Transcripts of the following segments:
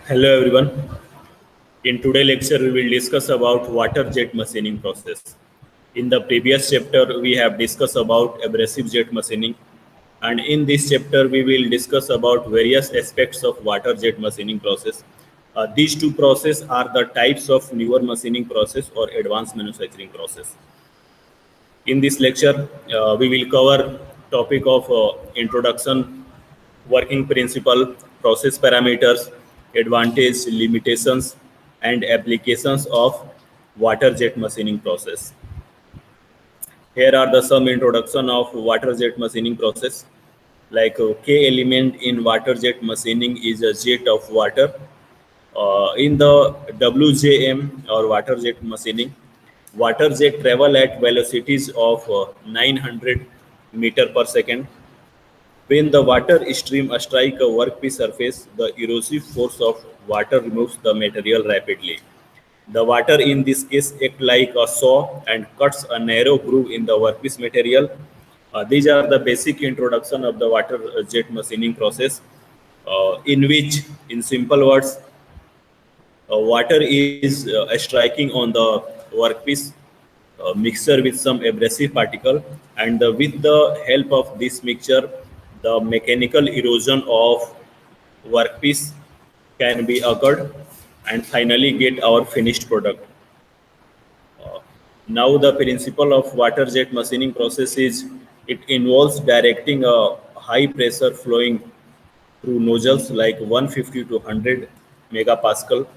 Hello everyone. In today's lecture, we will discuss about water jet machining process. In the previous chapter, we have discussed about abrasive jet machining, and in this chapter, we will discuss about various aspects of water jet machining process. These two processes are the types of newer machining process or advanced manufacturing process. In this lecture, we will cover topic of introduction, working principle, process parameters, advantage, limitations, and applications of water jet machining process. Here are the some introduction of water jet machining process. Like K element in water jet machining is a jet of water. In the WJM or water jet machining, water jet travel at velocities of 900 meter per second. When the water stream strike a workpiece surface, the erosive force of water removes the material rapidly. The water in this case acts like a saw and cuts a narrow groove in the workpiece material. These are the basic introduction of the water jet machining process, in which, in simple words, water is striking on the workpiece mixture with some abrasive particle, and with the help of this mixture, the mechanical erosion of workpiece can be occurred and finally get our finished product. Now the principle of water jet machining process is it involves directing a high pressure flowing through nozzles like 150 to 100 megapascal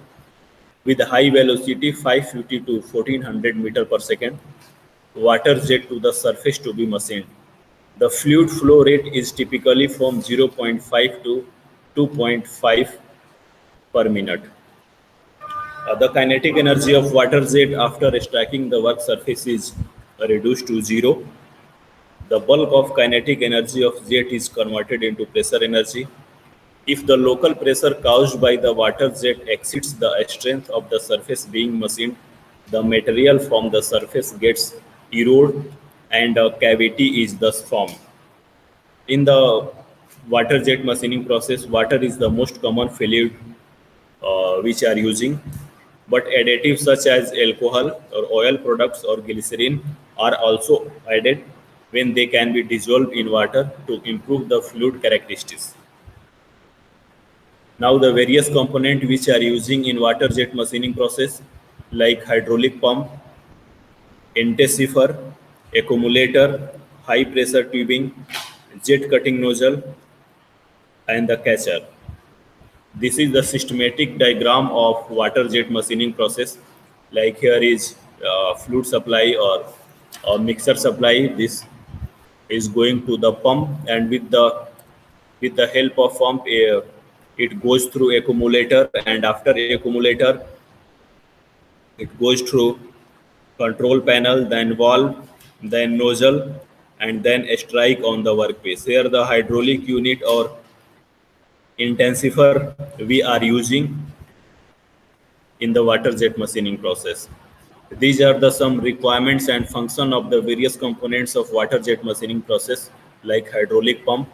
with high velocity 550 to 1400 meter per second water jet to the surface to be machined. The fluid flow rate is typically from 0.5 to 2.5 per minute. The kinetic energy of water jet after striking the work surface is reduced to zero. The bulk of kinetic energy of jet is converted into pressure energy. If the local pressure caused by the water jet exceeds the strength of the surface being machined, the material from the surface gets eroded and a cavity is thus formed. In the water jet machining process, water is the most common fluid which are using, but additives such as alcohol or oil products or glycerin are also added when they can be dissolved in water to improve the fluid characteristics. Now the various components which are using in water jet machining process like hydraulic pump, intensifier, accumulator, high pressure tubing, jet cutting nozzle, and the catcher. This is the systematic diagram of water jet machining process. Like here is fluid supply or mixer supply. This is going to the pump, and with the help of pump, it goes through accumulator, and after accumulator, it goes through control panel, then valve, then nozzle, and then a strike on the workpiece. Here the hydraulic unit or intensifier we are using in the water jet machining process. These are the some requirements and function of the various components of water jet machining process like hydraulic pump.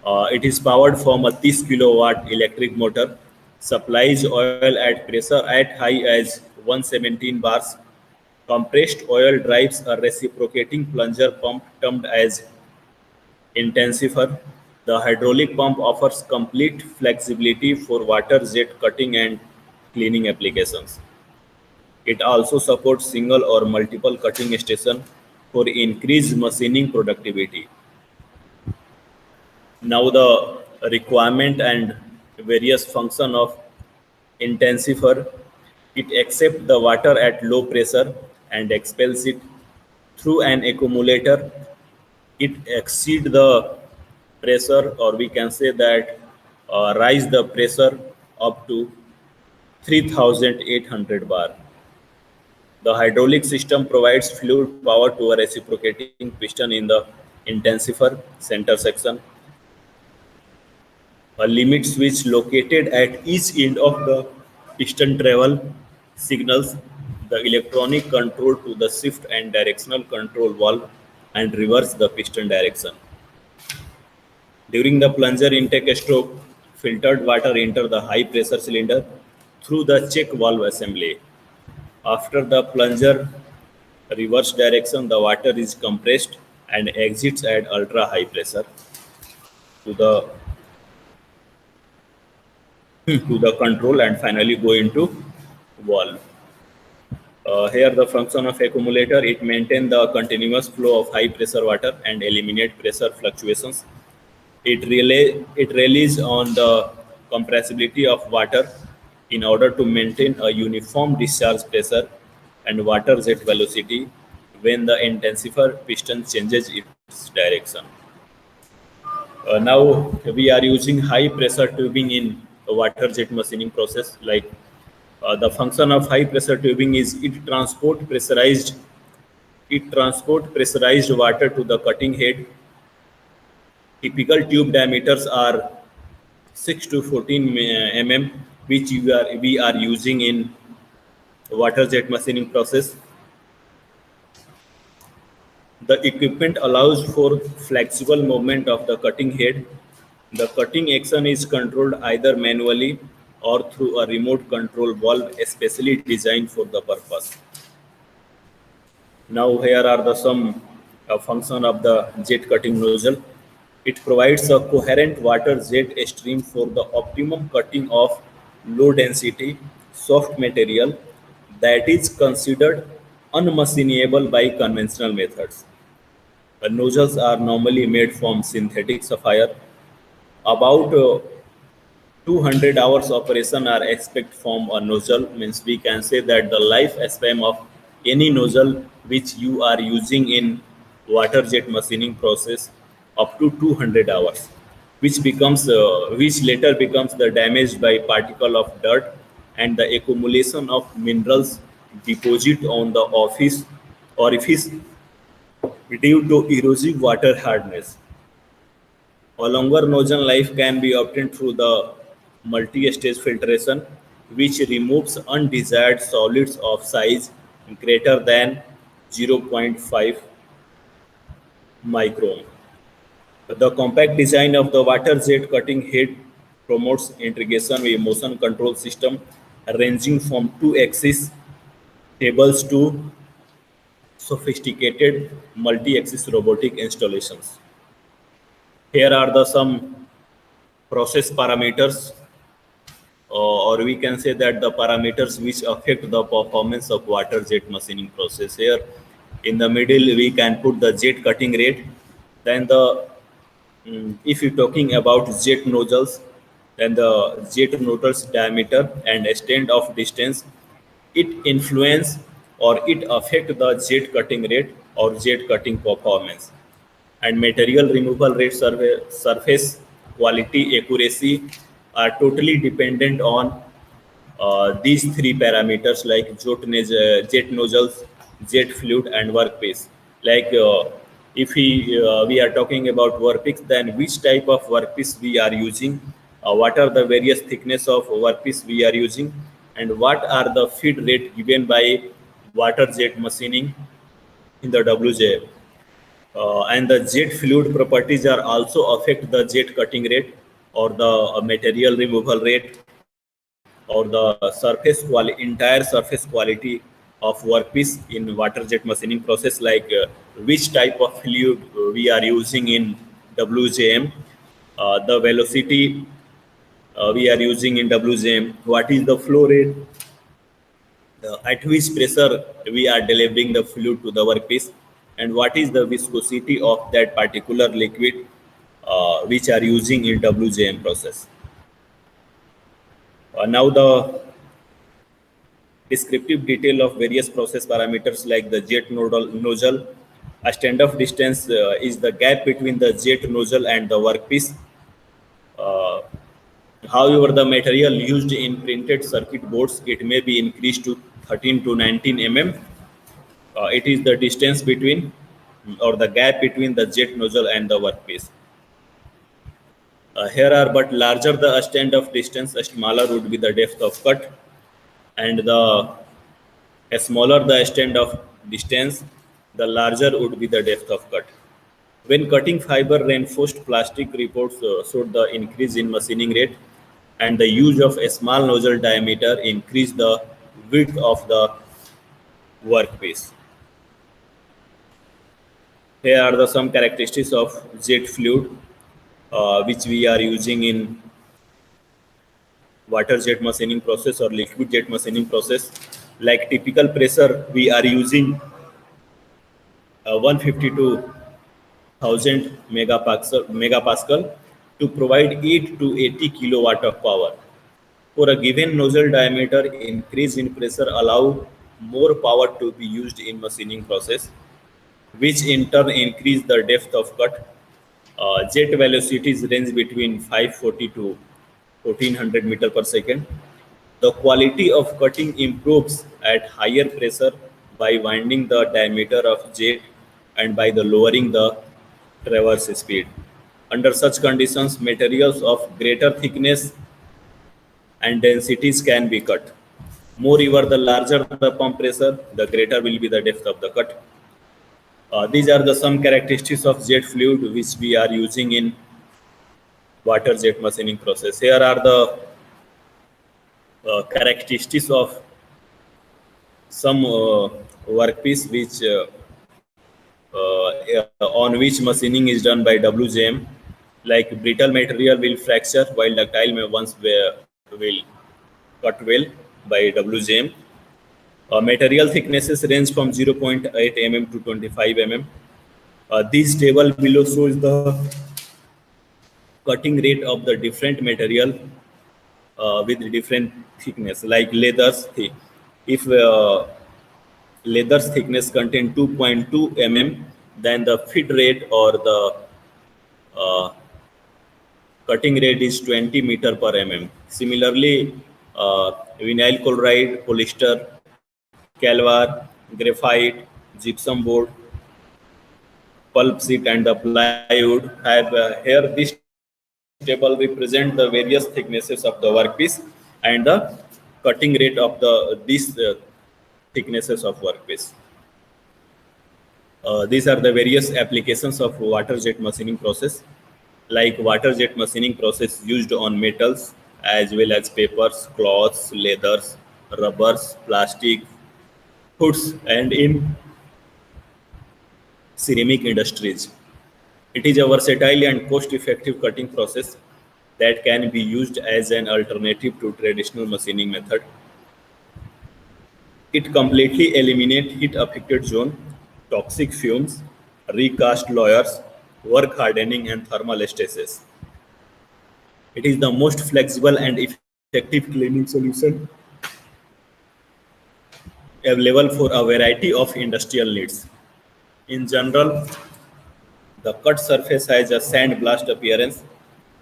It is powered from a 30 kilowatt electric motor, supplies oil at pressure at high as 117 bars. Compressed oil drives a reciprocating plunger pump termed as intensifier. The hydraulic pump offers complete flexibility for water jet cutting and cleaning applications. It also supports single or multiple cutting stations for increased machining productivity. Now the requirement and various function of intensifier. It accepts the water at low pressure and expels it through an accumulator. It exceeds the pressure, or we can say that rise the pressure up to 3800 bar. The hydraulic system provides fluid power to a reciprocating piston in the intensifier center section. A limit switch located at each end of the piston travel signals the electronic control to the shift and directional control valve and reverse the piston direction. During the plunger intake stroke, Filtered water enter the high pressure cylinder through the check valve assembly. After the plunger reverse direction, the water is compressed and exits at ultra high pressure to the control and finally go into valve. Here the function of accumulator, it maintains the continuous flow of high pressure water and eliminate pressure fluctuations. It relies on the compressibility of water in order to maintain a uniform discharge pressure and water jet velocity when the intensifier piston changes its direction. Now we are using high pressure tubing in the water jet machining process. Like the function of high pressure tubing is it transport pressurized water to the cutting head. Typical tube diameters are 6 to 14 mm, which we are using in water jet machining process. The equipment allows for flexible movement of the cutting head. The cutting action is controlled either manually or through a remote control valve especially designed for the purpose. Now here are the some function of the jet cutting nozzle. It provides a coherent water jet stream for the optimum cutting of low density soft material that is considered unmachinable by conventional methods. The nozzles are normally made from synthetic sapphire. About 200 hours operation are expected from a nozzle, means we can say that the lifespan of any nozzle which you are using in water jet machining process up to 200 hours, which later becomes the damaged by particle of dirt and the accumulation of minerals deposit on the office orifice due to erosive water hardness. A longer nozzle life can be obtained through the multi-stage filtration, which removes undesired solids of size greater than zero point 0.5 micron. The compact design of the water jet cutting head promotes integration with motion control system ranging from two-axis tables to sophisticated multi-axis robotic installations. Here are the some process parameters, or we can say that the parameters which affect the performance of water jet machining process. Here in the middle we can put the jet cutting rate. Then if you're talking about jet nozzles, then the jet nozzles diameter and extent of distance, it influence or it affect the jet cutting rate or jet cutting performance. And material removal rate, surface quality, accuracy are totally dependent on these three parameters like jet nozzles, jet fluid, and workpiece. Like if we are talking about workpiece, then which type of workpiece we are using, what are the various thickness of workpiece we are using, and what are the feed rate given by water jet machining in the WJM. And the jet fluid properties are also affect the jet cutting rate or the material removal rate or the entire surface quality of workpiece in water jet machining process, like which type of fluid we are using in WJM, the velocity we are using in WJM, what is the flow rate, at which pressure we are delivering the fluid to the workpiece, and what is the viscosity of that particular liquid which are using in WJM process. Now the descriptive detail of various process parameters like the jet nozzle. A standoff distance is the gap between the jet nozzle and the workpiece. Uh, However, the material used in printed circuit boards, it may be increased to 13 to 19 mm. It is the distance between or the gap between the jet nozzle and the workpiece. Here are but larger the standoff distance, smaller would be the depth of cut, and the smaller the standoff distance, the larger would be the depth of cut. When cutting fiber reinforced plastic reports showed the increase in machining rate and the use of a small nozzle diameter increase the width of the workpiece. Here are the some characteristics of jet fluid which we are using in water jet machining process or liquid jet machining process. Like typical pressure, we are using 152,000 megapascal to provide 8 to 80 kilowatt of power. For a given nozzle diameter, increase in pressure allow more power to be used in machining process, which in turn increase the depth of cut. Jet velocities range between 540 to 1400 meter per second. The quality of cutting improves at higher pressure by winding the diameter of jet and by the lowering the traverse speed. Under such conditions, materials of greater thickness and densities can be cut. Moreover, the larger the pump pressure, the greater will be the depth of the cut. These are the some characteristics of jet fluid which we are using in water jet machining process. Here are the characteristics of some workpiece which on which machining is done by WJM. Like brittle material will fracture while ductile may once will cut well by WJM. Material thicknesses range from 0.8 mm to 25 mm. This table below shows the cutting rate of the different material with different thickness. Like leathers, if leather's thickness contain 2.2 mm, then the feed rate or the uh, cutting rate is 20 meter per mm. Similarly, vinyl chloride, polyester, calvar, graphite, gypsum board, pulp sheet, and the plywood have here this table represent the various thicknesses of the workpiece and the cutting rate of the these thicknesses of workpiece. These are the various applications of water jet machining process. Like water jet machining process used on metals as well as papers, cloths, leathers, rubbers, plastic, hoods, and in ceramic industries. It is a versatile and cost-effective cutting process that can be used as an alternative to traditional machining method. It completely eliminates heat-affected zone, toxic fumes, recast layers, work hardening, and thermal stasis. It is the most flexible and effective cleaning solution available for a variety of industrial needs. In general, the cut surface has a sandblast appearance.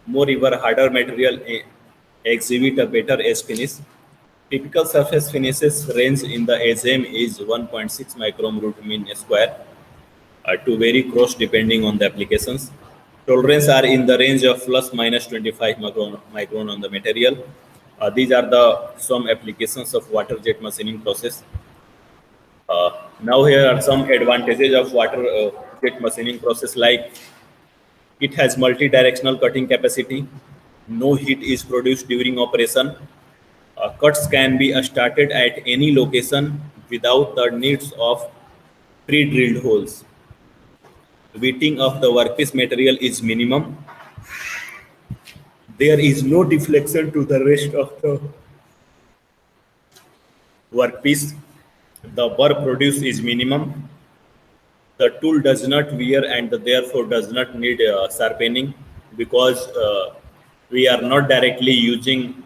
Moreover, harder material exhibit a better edge finish. Typical surface finishes range in the ASM is 1.6 micron root mean square to vary cross depending on the applications. Tolerance are in the range of plus minus 25 micron on the material. These are the some applications of water jet machining process. Now here are some advantages of water jet machining process. Like it has multi-directional cutting capacity. No heat is produced during operation. Cuts can be started at any location without the needs of pre-drilled holes. Weighting of the workpiece material is minimum. There is no deflection to the rest of the workpiece. The work produced is minimum. The tool does not wear and therefore does not need sharpening because we are not directly using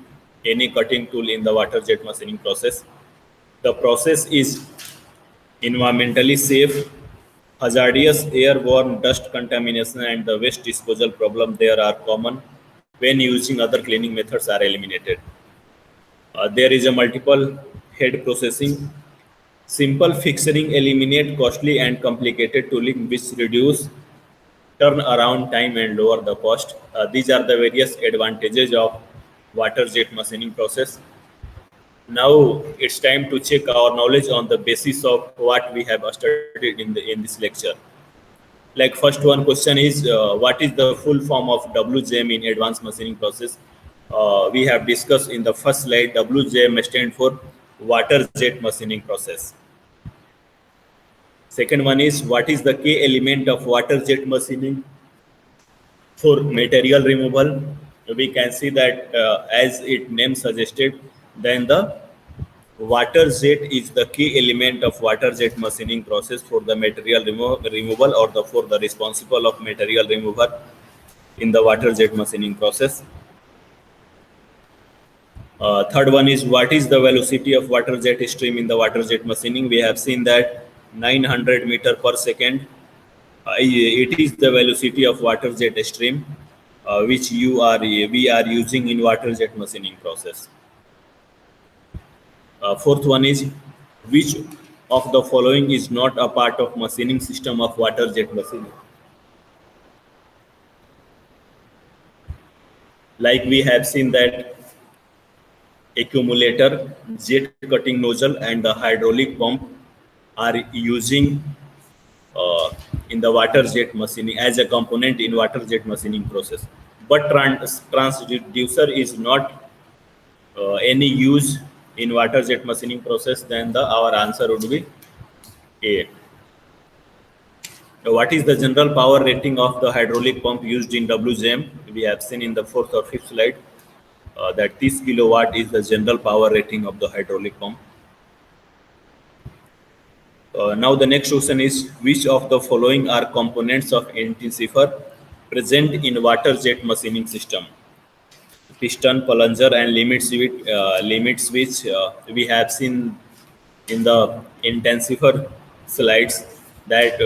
any cutting tool in the water jet machining process. The process is environmentally safe. Hazardous airborne dust contamination and the waste disposal problem there are common when using other cleaning methods are eliminated. There is a multiple head processing. Simple fixturing eliminate costly and complicated tooling which reduce turnaround time and lower the cost. These are the various advantages of water jet machining process. Now it's time to check our knowledge on the basis of what we have studied in this lecture. Like first one question is what is the full form of WJM in advanced machining process? we have discussed in the first slide. WJM stand for water jet machining process. Second one is, what is the key element of water jet machining? For material removal, we can see that as its name suggested, then the water jet is the key element of water jet machining process for the material removal, or for the responsible of material removal in the water jet machining process. Third one is, what is the velocity of water jet stream in the water jet machining? We have seen that 900 meter per second. It is the velocity of water jet stream which we are using in water jet machining process. Fourth one is, which of the following is not a part of machining system of water jet machining? Like we have seen that accumulator, jet cutting nozzle, and the hydraulic pump are using in the water jet machining as a component in water jet machining process. But transducer is not any use in water jet machining process. Then our answer would be A. What is the general power rating of the hydraulic pump used in WJM? We have seen in the fourth or fifth slide that 30 kilowatt is the general power rating of the hydraulic pump. Now the next question is, which of the following are components of intensifier present in water jet machining system? Piston, plunger, and limit switch. We have seen in the intensifier slides that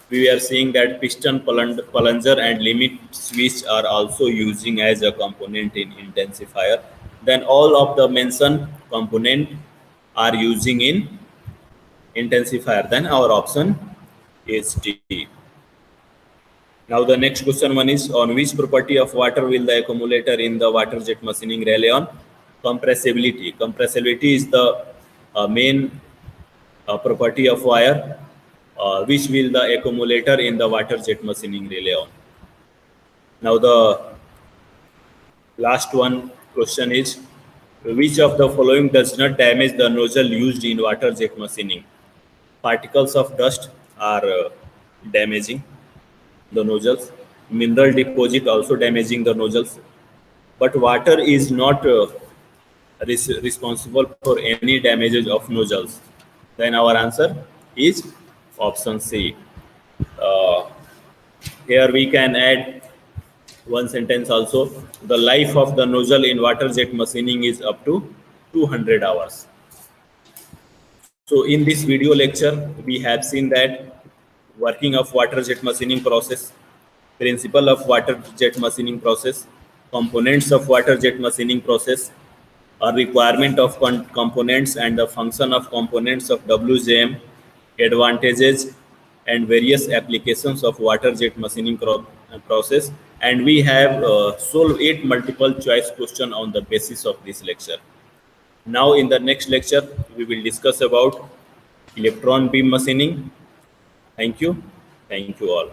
we are seeing that piston, plunger, and limit switch are also using as a component in intensifier. Then all of the mentioned component are using in intensifier. Then our option is D. Now the next question one is, on which property of water will the accumulator in the water jet machining rely on? Compressibility. Compressibility is the main property of wire, which will the accumulator in the water jet machining rely on. Now the last one question is, which of the following does not damage the nozzle used in water jet machining? Particles of dust are damaging the nozzles. Mineral deposit also damaging the nozzles. But water is not responsible for any damages of nozzles. Then our answer is option C. Here we can add one sentence also. The life of the nozzle in water jet machining is up to 200 hours. So in this video lecture, we have seen that working of water jet machining process, principle of water jet machining process, components of water jet machining process, a requirement of components and the function of components of WJM, advantages and various applications of water jet machining process. And we have solved 8 multiple choice questions on the basis of this lecture. Now in the next lecture, we will discuss about electron beam machining. Thank you. Thank you all.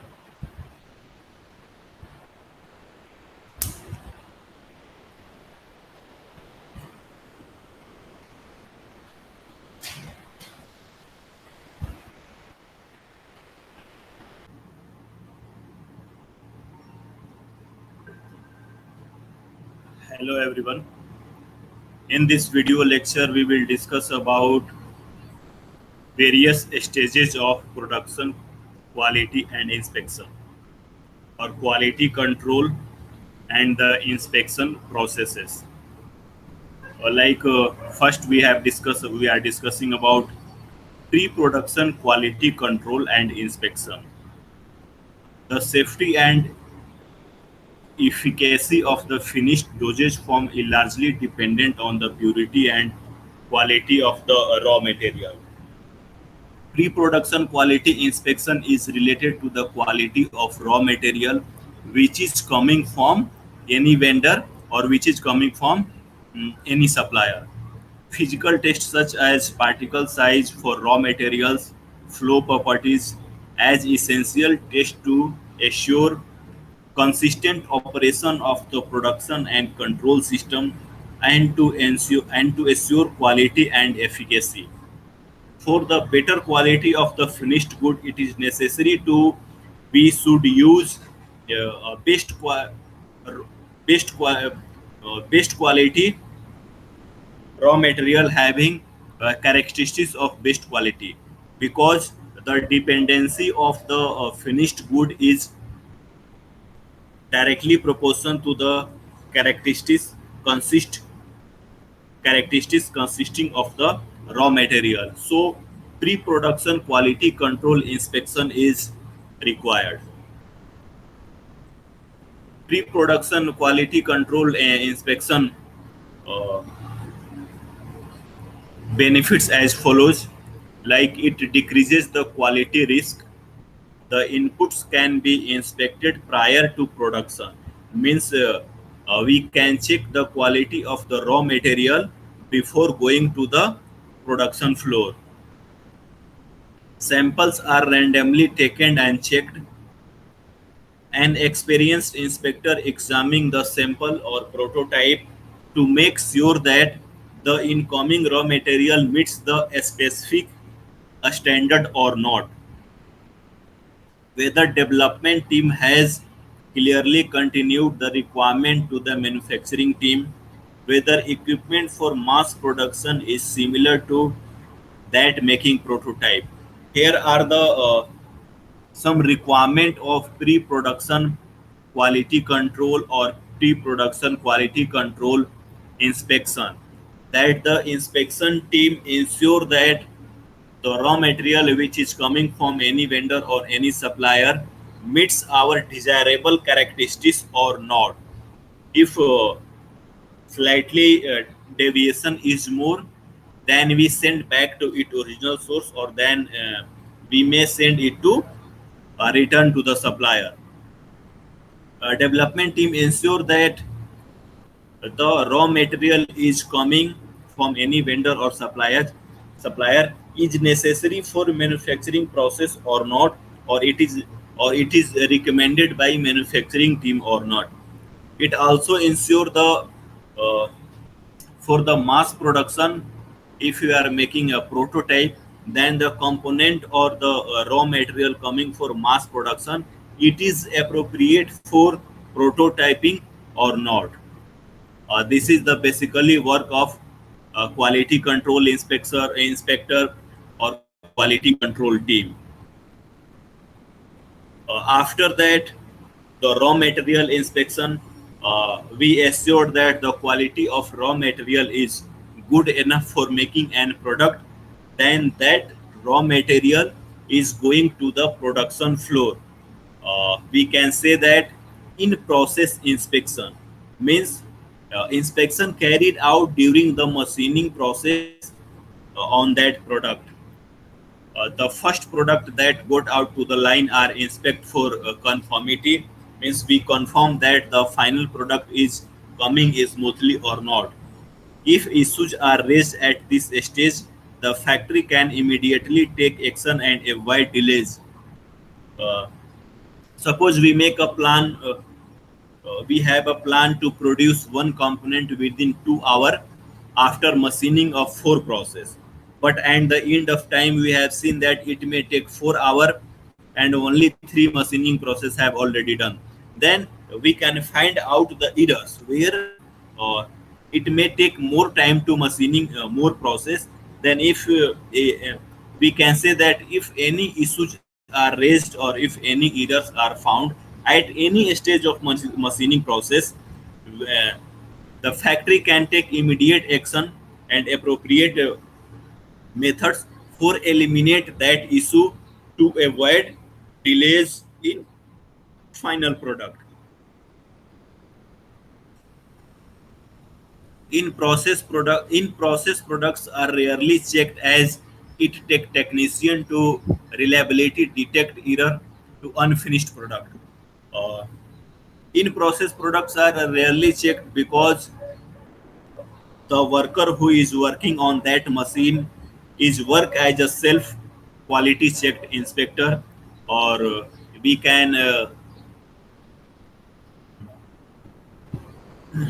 Hello everyone. In this video lecture, we will discuss about various stages of production, quality and inspection, or quality control and the inspection processes. First we are discussing about pre-production quality control and inspection. The safety and efficacy of the finished dosage form is largely dependent on the purity and quality of the raw material. Pre-production quality inspection is related to the quality of raw material which is coming from any vendor or which is coming from any supplier. Physical tests such as particle size for raw materials, flow properties as essential tests to assure consistent operation of the production and control system, and to assure quality and efficacy. For the better quality of the finished good, it is necessary to we should use best best best quality raw material having characteristics of best quality, because the dependency of the finished good is directly proportional to the characteristics consist characteristics consisting of the raw material. So pre-production quality control inspection is required. Pre-production quality control inspection uh, benefits as follows: like it decreases the quality risk. The inputs can be inspected prior to production, means we can check the quality of the raw material before going to the production floor. Samples are randomly taken and checked. An experienced inspector examining the sample or prototype to make sure that the incoming raw material meets the specific standard or not. Whether development team has clearly continued the requirement to the manufacturing team, whether equipment for mass production is similar to that making prototype. Here are the some requirement of pre-production quality control or pre-production quality control inspection, that the inspection team ensure that the raw material which is coming from any vendor or any supplier meets our desirable characteristics or not. If slightly deviation is more, then we send back to its original source, or then we may send it to return to the supplier. Development team ensure that the raw material is coming from any vendor or supplier is necessary for manufacturing process or not, or it is recommended by manufacturing team or not. It also ensure the for the mass production, if you are making a prototype, then the component or the raw material coming for mass production, it is appropriate for prototyping or not. This is the basically work of quality control inspector or quality control team. After that, the raw material inspection, we assure that the quality of raw material is good enough for making an product. Then that raw material is going to the production floor. We can say that in process inspection means inspection carried out during the machining process on that product. The first product that got out to the line are inspect for conformity, means we confirm that the final product is coming smoothly or not. If issues are raised at this stage, the factory can immediately take action and avoid delays. uh, Suppose we make a plan, we have a plan to produce one component within 2 hours after machining of 4 process, but at the end of time we have seen that it may take 4 hours and only 3 machining process have already done. Then we can find out the errors where uh, it may take more time to machining more process. Then if we can say that if any issues are raised or if any errors are found at any stage of machining process, uh, the factory can take immediate action and appropriate methods for eliminate that issue to avoid delays in final product. In process products are rarely checked, as it take technician to reliability detect error to unfinished product. uh, in process products are rarely checked because the worker who is working on that machine is work as a self quality checked inspector, or we can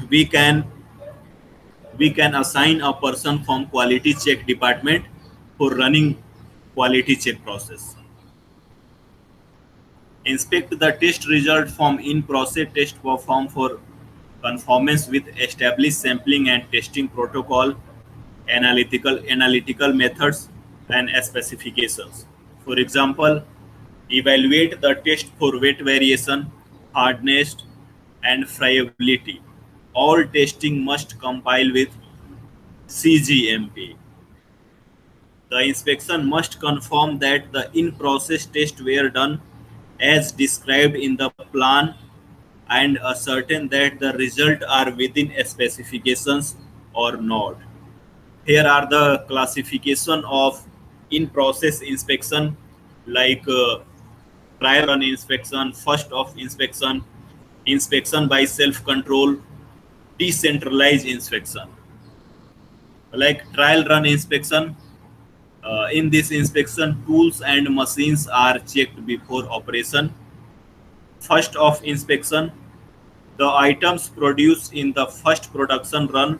we can we can assign a person from quality check department for running quality check process. Inspect the test result from in-process test performed for conformance with established sampling and testing protocol, analytical methods, and specifications. For example, evaluate the test for weight variation, hardness, and friability. All testing must compile with CGMP. The inspection must confirm that the in-process tests were done as described in the plan and ascertain that the results are within specifications or not. Here are the classification of in-process inspection, like trial run inspection, first of inspection, inspection by self-control, decentralized inspection. Like trial run inspection, in this inspection, tools and machines are checked before operation. First of inspection, the items produced in the first production run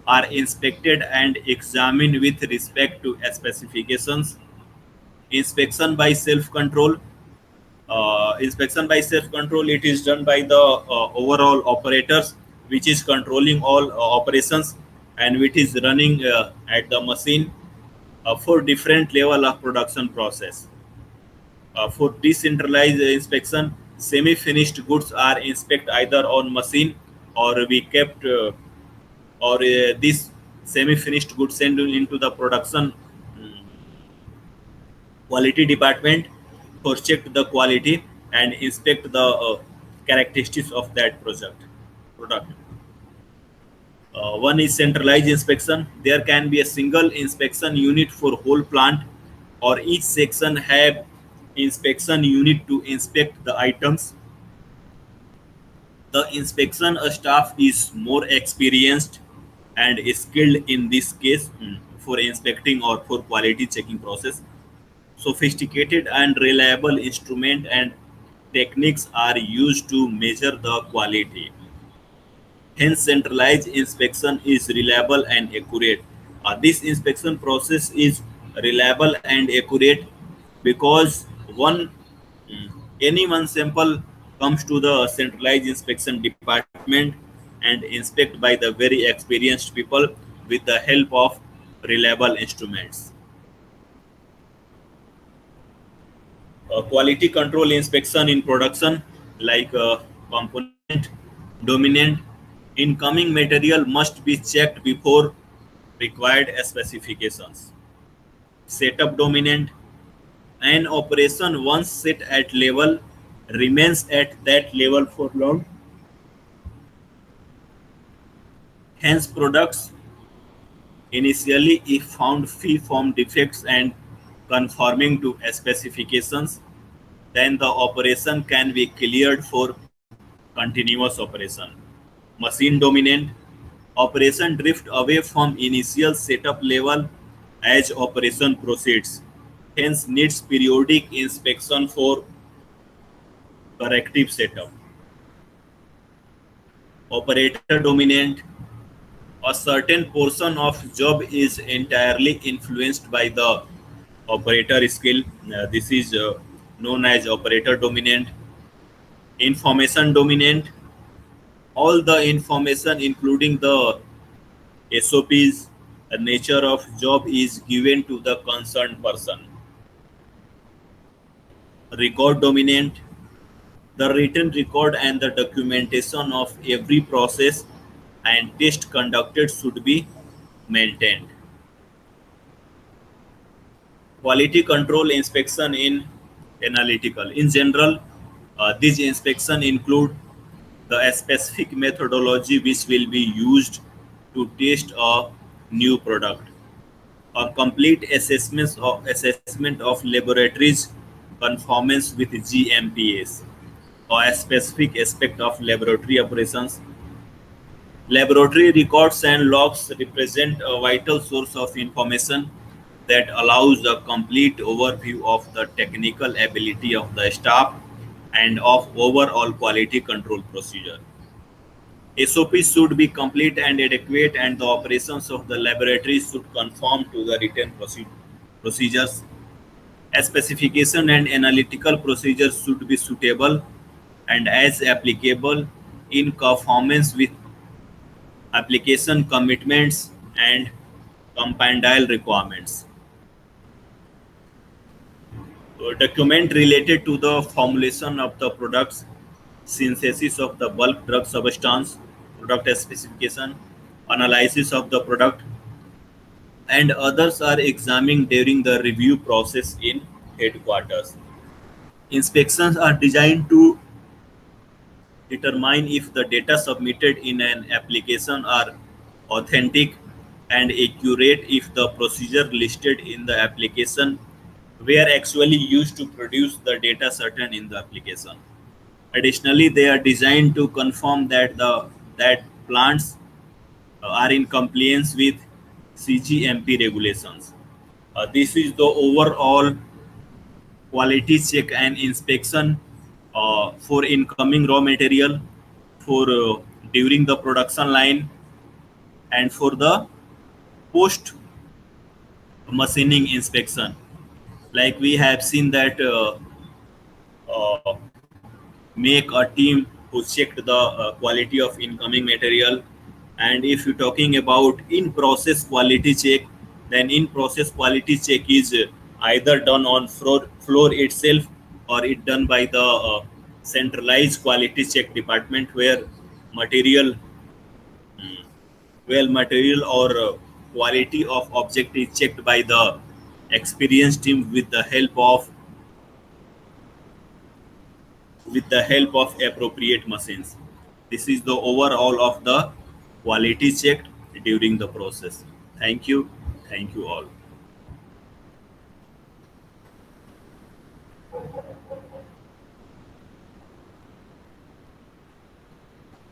are inspected and examined with respect to specifications. Inspection by self-control. Inspection by self-control, it is done by the overall operators, which is controlling all operations and which is running at the machine for different level of production process. For decentralized inspection, semi-finished goods are inspected either on machine or we kept or this semi-finished goods sent into the production quality department for check the quality and inspect the characteristics of that product. One is centralized inspection. There can be a single inspection unit for whole plant, or each section have inspection unit to inspect the items. The inspection staff is more experienced and skilled in this case for inspecting or for quality checking process. Sophisticated and reliable instrument and techniques are used to measure the quality. Hence, centralized inspection is reliable and accurate. This inspection process is reliable and accurate because one any one sample comes to the centralized inspection department and inspected by the very experienced people with the help of reliable instruments. Quality control inspection in production, like component dominant, incoming material must be checked before required specifications. Setup dominant, an operation once set at level remains at that level for long. Hence, products initially, if found free from defects and conforming to specifications, then the operation can be cleared for continuous operation. Machine dominant, operation drift away from initial setup level as operation proceeds. Hence, needs periodic inspection for corrective setup. Operator dominant, a certain portion of job is entirely influenced by the operator skill. This is known as operator dominant. Information dominant, all the information including the SOPs, the nature of job is given to the concerned person. Record dominant, the written record and the documentation of every process and test conducted should be maintained. Quality control inspection in analytical. In general, these inspection include the specific methodology which will be used to test a new product, a complete assessment of laboratories conformance with GMPs, or a specific aspect of laboratory operations. Laboratory records and logs represent a vital source of information that allows a complete overview of the technical ability of the staff and of overall quality control procedure. SOPs should be complete and adequate, and the operations of the laboratory should conform to the written procedures. A specification and analytical procedures should be suitable and as applicable in conformance with application commitments and compandile requirements. Document related to the formulation of the products, synthesis of the bulk drug substance, product specification, analysis of the product, and others are examined during the review process in headquarters. Inspections are designed to determine if the data submitted in an application are authentic and accurate, if the procedure listed in the application were actually used to produce the data certain in the application. Additionally, they are designed to confirm that plants are in compliance with CGMP regulations. This is the overall quality check and inspection for incoming raw material, for during the production line, and for the post machining inspection. Like we have seen that uh, make a team who checked the quality of incoming material. And if you're talking about in process quality check, then in process quality check is either done on floor itself, or it done by the centralized quality check department, where material material or quality of object is checked by the experienced team with the help of appropriate machines. This is the overall of the quality checked during the process. Thank you. Thank you all.